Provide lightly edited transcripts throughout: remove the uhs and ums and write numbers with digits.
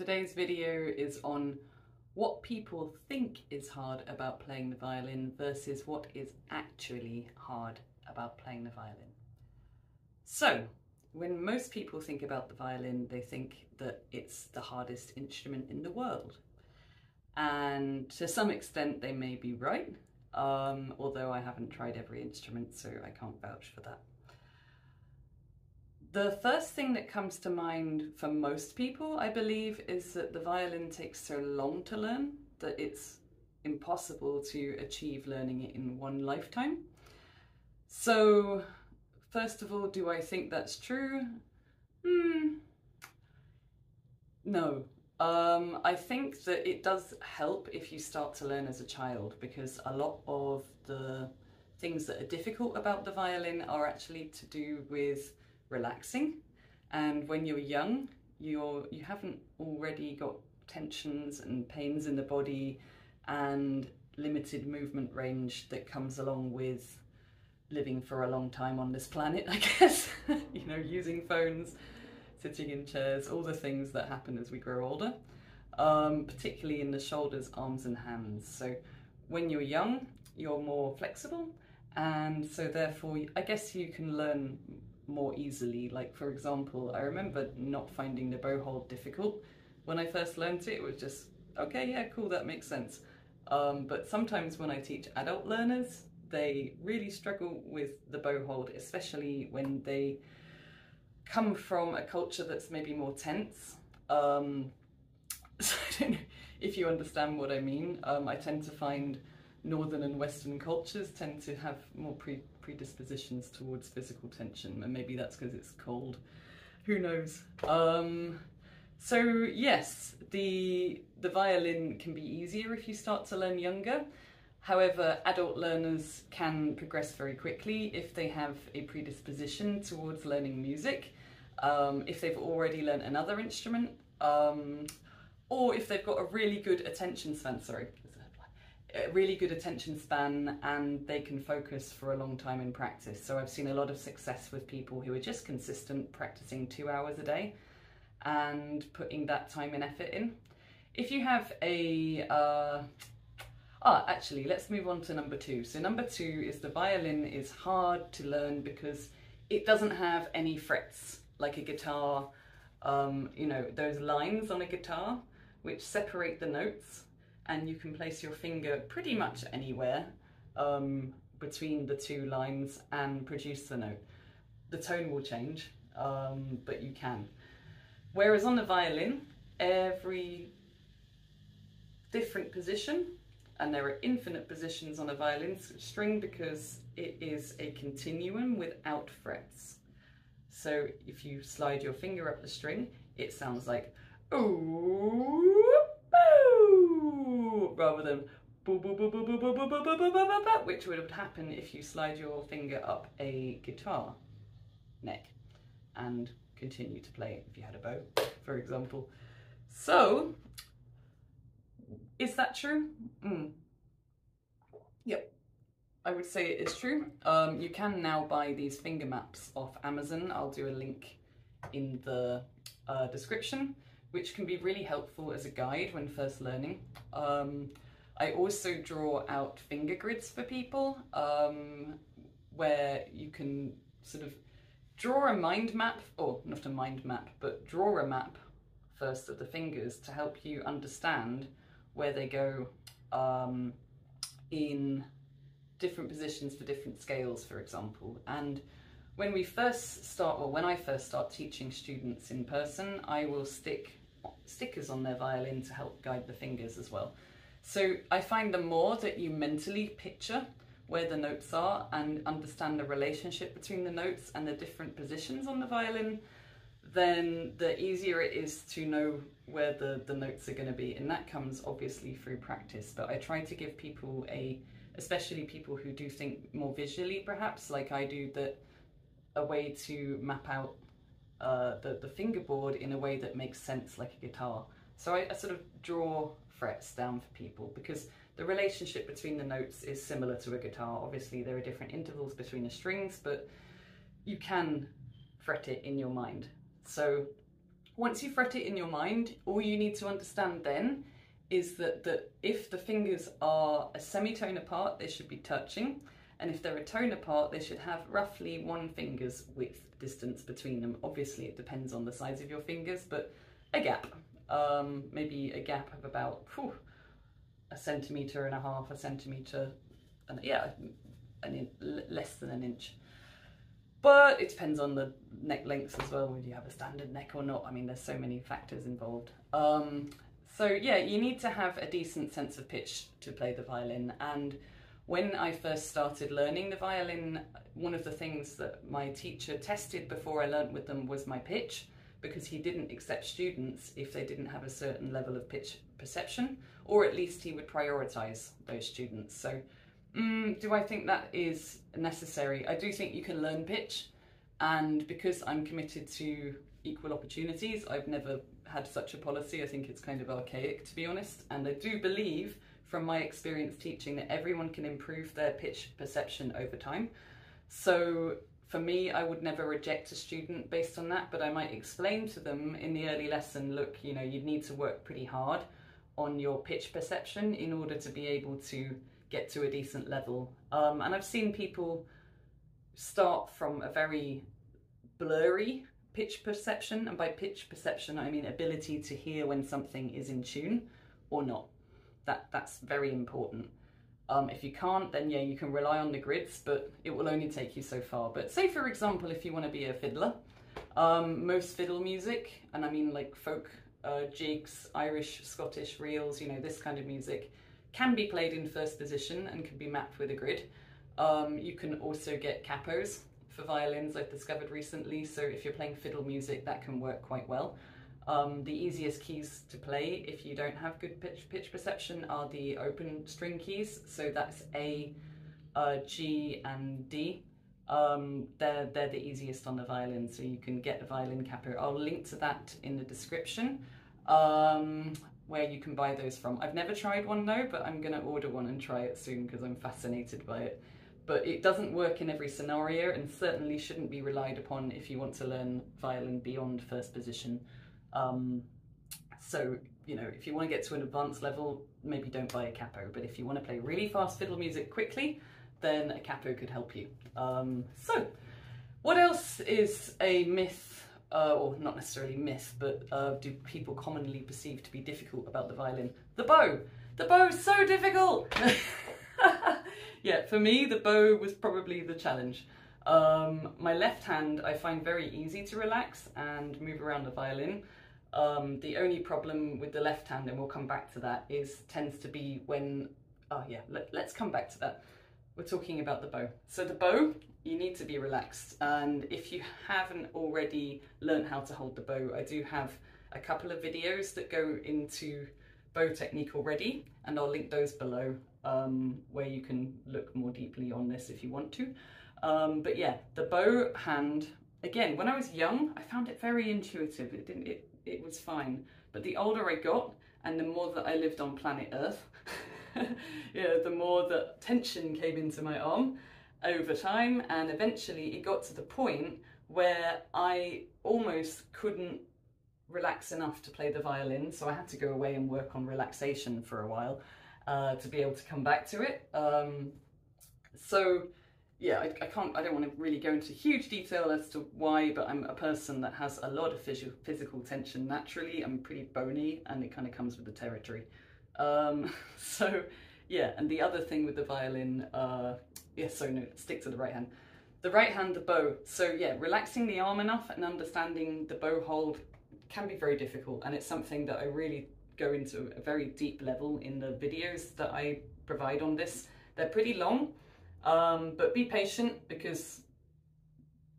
Today's video is on what people think is hard about playing the violin versus what is actually hard about playing the violin. So, when most people think about the violin, they think that it's the hardest instrument in the world. And to some extent they may be right, although I haven't tried every instrument, so I can't vouch for that. The first thing that comes to mind for most people, I believe, is that the violin takes so long to learn that it's impossible to achieve learning it in one lifetime. So, first of all, do I think that's true? No. I think that it does help if you start to learn as a child, because a lot of the things that are difficult about the violin are actually to do with relaxing, and when you're young you haven't already got tensions and pains in the body and limited movement range that comes along with living for a long time on this planet, I guess. You know, using phones, sitting in chairs, all the things that happen as we grow older, particularly in the shoulders, arms and hands. So when you're young you're more flexible, and so therefore I guess you can learn more easily. Like, for example, I remember not finding the bow hold difficult when I first learned it. It was just, okay, yeah, cool, that makes sense. But sometimes when I teach adult learners, they really struggle with the bow hold, especially when they come from a culture that's maybe more tense. So I don't know if you understand what I mean. I tend to find Northern and Western cultures tend to have more predispositions towards physical tension, and maybe that's because it's cold, who knows. So yes, the violin can be easier if you start to learn younger. However, adult learners can progress very quickly if they have a predisposition towards learning music, if they've already learned another instrument, or if they've got a really good attention span, a really good attention span, and they can focus for a long time in practice. So I've seen a lot of success with people who are just consistent, practicing 2 hours a day and putting that time and effort in. If you have a actually, let's move on to number 2. So number 2 is the violin is hard to learn because it doesn't have any frets like a guitar. You know, those lines on a guitar which separate the notes, and you can place your finger pretty much anywhere between the two lines and produce the note. The tone will change, but you can. Whereas on the violin, every different position, and there are infinite positions on a violin string because it is a continuum without frets. So if you slide your finger up the string, it sounds like ooh, rather than boo boo boo boo boo boo boo boo boo boo boo, which would happen if you slide your finger up a guitar neck and continue to play it if you had a bow, for example. So, is that true? Yep, I would say it is true. You can now buy these finger maps off Amazon. I'll do a link in the description, which can be really helpful as a guide when first learning. I also draw out finger grids for people, where you can sort of draw a mind map, or not a mind map, but draw a map first of the fingers to help you understand where they go in different positions for different scales, for example. And when we first start, or when I first start teaching students in person, I will stick stickers on their violin to help guide the fingers as well. So I find the more that you mentally picture where the notes are and understand the relationship between the notes and the different positions on the violin, then the easier it is to know where the notes are going to be. And that comes obviously through practice, but I try to give people especially people who do think more visually perhaps, like I do, that a way to map out the fingerboard in a way that makes sense like a guitar. So I sort of draw frets down for people because the relationship between the notes is similar to a guitar. Obviously there are different intervals between the strings, but you can fret it in your mind. So Once you fret it in your mind, all you need to understand then is that if the fingers are a semitone apart, they should be touching. And if they're a tone apart, they should have roughly 1 finger's width distance between them. Obviously, it depends on the size of your fingers, but a gap. Maybe a gap of about 1.5 centimetres, a centimetre, and yeah, less than an inch. But it depends on the neck length as well, whether you have a standard neck or not. I mean, there's so many factors involved. So yeah, you need to have a decent sense of pitch to play the violin. And when I first started learning the violin, one of the things that my teacher tested before I learnt with them was my pitch, because he didn't accept students if they didn't have a certain level of pitch perception, or at least he would prioritise those students. So do I think that is necessary? I do think you can learn pitch, and because I'm committed to equal opportunities, I've never had such a policy. I think it's kind of archaic, to be honest, and I do believe from my experience teaching that everyone can improve their pitch perception over time. So for me, I would never reject a student based on that, but I might explain to them in the early lesson, look, you know, you'd need to work pretty hard on your pitch perception in order to be able to get to a decent level. And I've seen people start from a very blurry pitch perception, and by pitch perception I mean ability to hear when something is in tune or not. That's very important. If you can't, then yeah, you can rely on the grids, but it will only take you so far. But say for example, if you want to be a fiddler, most fiddle music, and I mean like folk jigs, Irish, Scottish reels, you know, this kind of music, can be played in first position and can be mapped with a grid. You can also get capos for violins, I've discovered recently, so if you're playing fiddle music, that can work quite well. The easiest keys to play if you don't have good pitch perception are the open string keys, so that's A, G and D. They're the easiest on the violin, so you can get a violin capo. I'll link to that in the description, where you can buy those from. I've never tried one though, but I'm going to order one and try it soon because I'm fascinated by it. But it doesn't work in every scenario, and certainly shouldn't be relied upon if you want to learn violin beyond first position. So, you know, if you want to get to an advanced level, maybe don't buy a capo, but if you want to play really fast fiddle music quickly, then a capo could help you. So, what else is a myth, or not necessarily myth, but do people commonly perceive to be difficult about the violin? The bow! The bow's so difficult! Yeah, for me, the bow was probably the challenge. My left hand I find very easy to relax and move around the violin. The only problem with the left hand, and we'll come back to that, tends to be when, oh yeah, let's come back to that. We're talking about the bow. So the bow, you need to be relaxed, and if you haven't already learned how to hold the bow, I do have a couple of videos that go into bow technique already, and I'll link those below, where you can look more deeply on this if you want to. But yeah, the bow hand, again, when I was young, I found it very intuitive. It was fine. But the older I got, and the more that I lived on planet Earth, yeah, the more that tension came into my arm over time, and eventually it got to the point where I almost couldn't relax enough to play the violin, so I had to go away and work on relaxation for a while to be able to come back to it. So yeah, I don't want to really go into huge detail as to why, but I'm a person that has a lot of physical tension naturally. I'm pretty bony, and it kind of comes with the territory. So yeah, and the other thing with the violin, stick to the right hand. The right hand, the bow. So yeah, relaxing the arm enough and understanding the bow hold can be very difficult, and it's something that I really go into a very deep level in the videos that I provide on this. They're pretty long, but be patient, because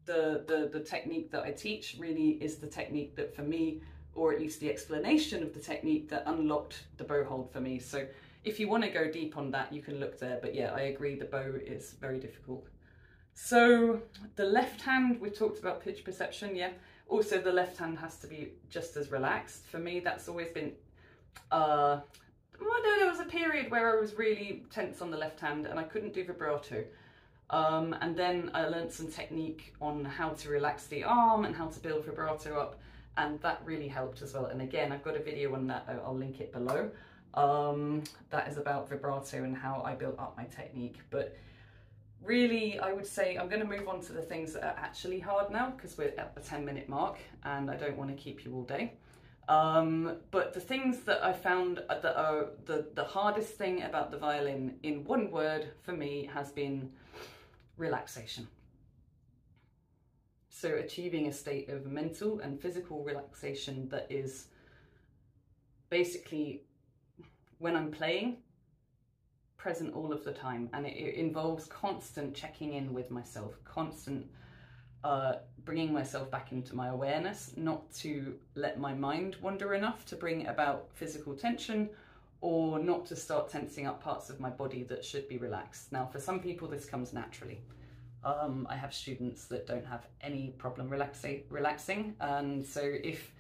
the technique that I teach really is the technique that, for me, or at least the explanation of the technique that unlocked the bow hold for me. So if you want to go deep on that, you can look there, but yeah, I agree, the bow is very difficult. So the left hand, we talked about pitch perception, yeah. Also, the left hand has to be just as relaxed. For me, that's always been, well, no, there was a period where I was really tense on the left hand and I couldn't do vibrato. And then I learned some technique on how to relax the arm and how to build vibrato up. and that really helped as well. And again, I've got a video on that, I'll link it below. That is about vibrato and how I built up my technique. But really, I would say I'm going to move on to the things that are actually hard now, because we're at the 10-minute mark and I don't want to keep you all day. But the things that I found that are the hardest thing about the violin, in one word for me, has been relaxation. So achieving a state of mental and physical relaxation that is basically, when I'm playing, present all of the time. And it involves constant checking in with myself, constant bringing myself back into my awareness, not to let my mind wander enough to bring about physical tension, or not to start tensing up parts of my body that should be relaxed. Now, for some people, this comes naturally. I have students that don't have any problem relaxing, and so if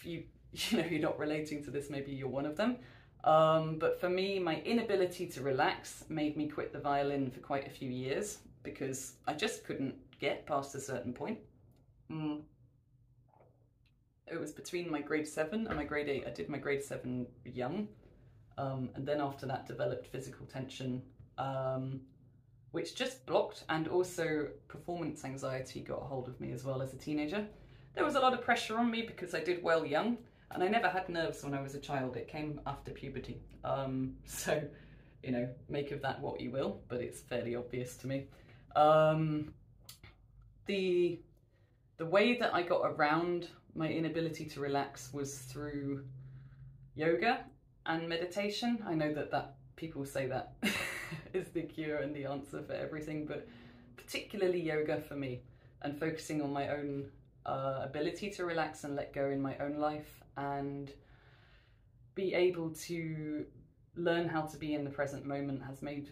you're not relating to this, maybe you're one of them. But for me, my inability to relax made me quit the violin for quite a few years, because I just couldn't get past a certain point. It was between my grade 7 and my grade 8. I did my grade 7 young, and then after that developed physical tension, which just blocked, and also performance anxiety got a hold of me as well as a teenager. There was a lot of pressure on me because I did well young, and I never had nerves when I was a child. It came after puberty. So, you know, make of that what you will, but it's fairly obvious to me. The way that I got around my inability to relax was through yoga and meditation. I know that people say that is the cure and the answer for everything, but particularly yoga for me, and focusing on my own ability to relax and let go in my own life, and be able to learn how to be in the present moment, has made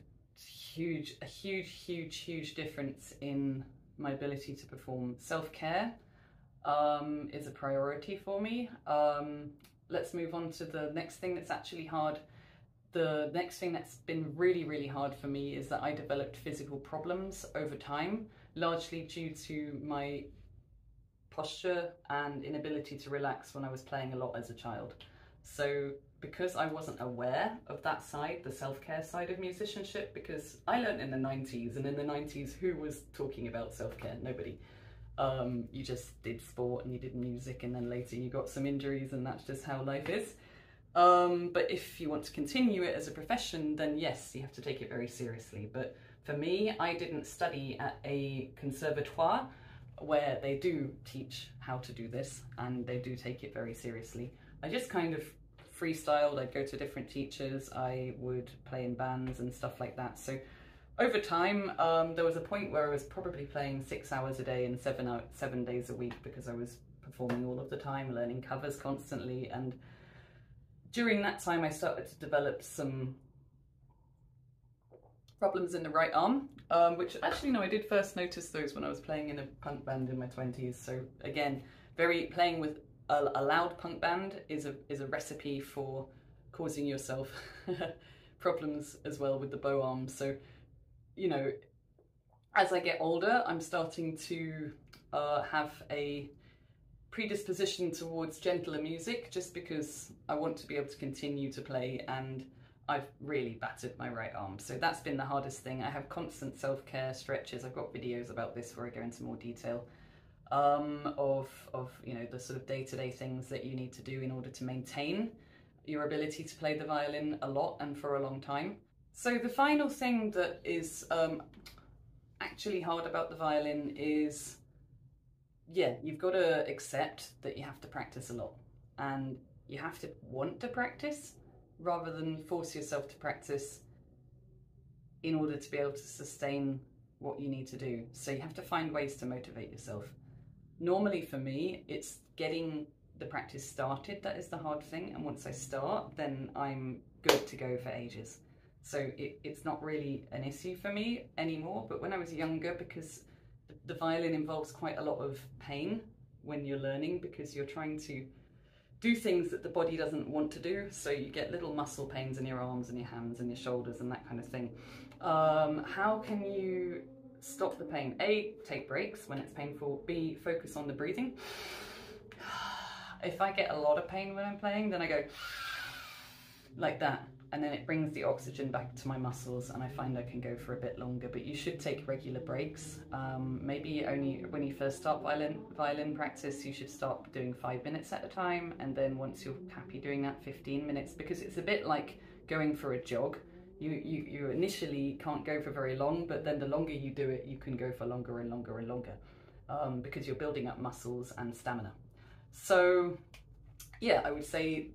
a huge difference in my ability to perform. Self-care is a priority for me. Let's move on to the next thing that's actually hard. The next thing that's been really hard for me is that I developed physical problems over time, largely due to my posture and inability to relax when I was playing a lot as a child. So because I wasn't aware of that side, the self-care side of musicianship, because I learned in the 90s, and in the 90s, who was talking about self-care? Nobody. You just did sport and you did music, and then later you got some injuries, and that's just how life is. But if you want to continue it as a profession, then yes, you have to take it very seriously. But for me, I didn't study at a conservatoire where they do teach how to do this, and they do take it very seriously. I just kind of freestyled. I'd go to different teachers, I would play in bands and stuff like that. So over time, there was a point where I was probably playing 6 hours a day and 7 days a week, because I was performing all of the time, learning covers constantly. And during that time, I started to develop some problems in the right arm, which actually, no, I did first notice those when I was playing in a punk band in my 20s. So again, playing with a loud punk band is a recipe for causing yourself problems as well with the bow arm. So, you know, as I get older, I'm starting to have a predisposition towards gentler music, just because I want to be able to continue to play, and I've really battered my right arm. So that's been the hardest thing. I have constant self-care stretches. I've got videos about this where I go into more detail of you know, the sort of day-to-day things that you need to do in order to maintain your ability to play the violin a lot and for a long time. So the final thing that is actually hard about the violin is, yeah, you've got to accept that you have to practice a lot, and you have to want to practice rather than force yourself to practice in order to be able to sustain what you need to do. So you have to find ways to motivate yourself. Normally for me, it's getting the practice started that is the hard thing, and once I start, then I'm good to go for ages. So it's not really an issue for me anymore. But when I was younger, because the violin involves quite a lot of pain when you're learning, because you're trying to do things that the body doesn't want to do. So you get little muscle pains in your arms and your hands and your shoulders and that kind of thing. How can you stop the pain? A, take breaks when it's painful. B, focus on the breathing. If I get a lot of pain when I'm playing, then I go like that, and then it brings the oxygen back to my muscles, and I find I can go for a bit longer. But you should take regular breaks. Maybe only when you first start violin practice, you should start doing 5 minutes at a time, and then once you're happy doing that, 15 minutes, because it's a bit like going for a jog. You initially can't go for very long, but then the longer you do it, you can go for longer and longer and longer, because you're building up muscles and stamina. So yeah, I would say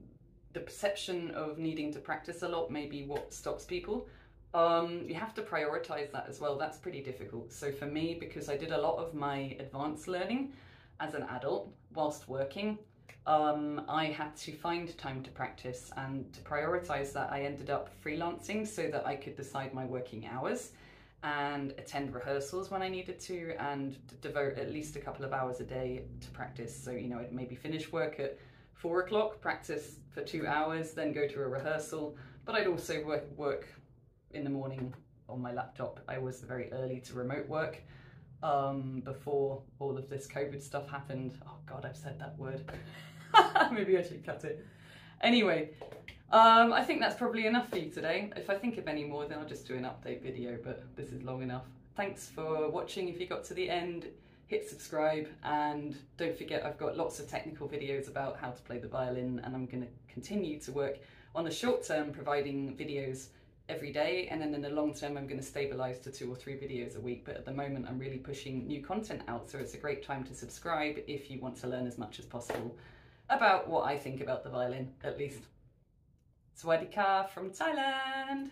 the perception of needing to practice a lot may be what stops people. You have to prioritize that as well. That's pretty difficult. So for me, because I did a lot of my advanced learning as an adult whilst working, I had to find time to practice, and to prioritize that, I ended up freelancing so that I could decide my working hours and attend rehearsals when I needed to, and devote at least a couple of hours a day to practice. So, you know, I'd maybe finish work at 4 o'clock, practice for 2 hours, then go to a rehearsal. But I'd also work in the morning on my laptop. I was very early to remote work before all of this COVID stuff happened. Oh God, I've said that word. Maybe I should cut it. Anyway, I think that's probably enough for you today. If I think of any more, then I'll just do an update video, but this is long enough. Thanks for watching. If you got to the end, hit subscribe, and don't forget I've got lots of technical videos about how to play the violin, and I'm going to continue to work on the short term providing videos every day, and then in the long term I'm going to stabilize to 2 or 3 videos a week. But at the moment I'm really pushing new content out, so it's a great time to subscribe if you want to learn as much as possible about what I think about the violin, at least. Swadee ka from Thailand!